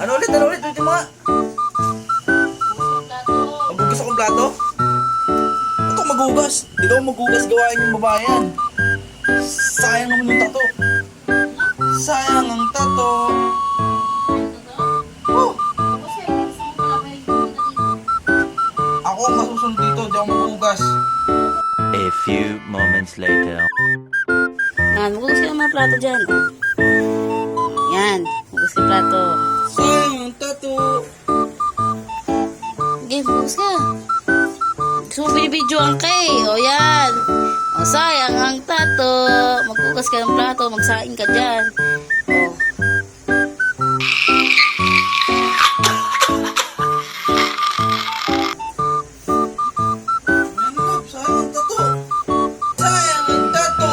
Ano ulit, ulitin mo nga. Magugas akong plato? Ba't ako magugas? Ikaw magugas, gawain yung babae yan. Sayang naman yung tato. Sayang ang tato. Oh, ako ang masusunod dito, di ako magugas. A few moments later. Yan, magugas ka ng mga plato dyan. Yan, magugas ka yung plato. Sayang ang tato. Okay, magugas ka. Gusto mo binibidyoan ka eh. O yan. O sayang ang tato. Magugas ka ng plato, magsaing ka dyan. O. Sayang ang tato. Sayang ang tato.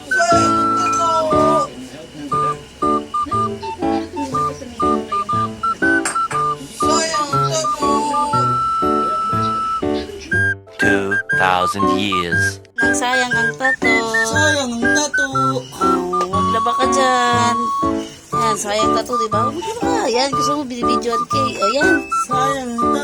Sayang ang tato. Sayang ang tato. 2,000 years. Nang sayang ang tato. Sayang ang tato. Oh, maglaba ka dyan. Yan, sayang tato, diba? Maglaba ka. Yan, gusto mo binibidyoan ka eh. O yan. Sayang ang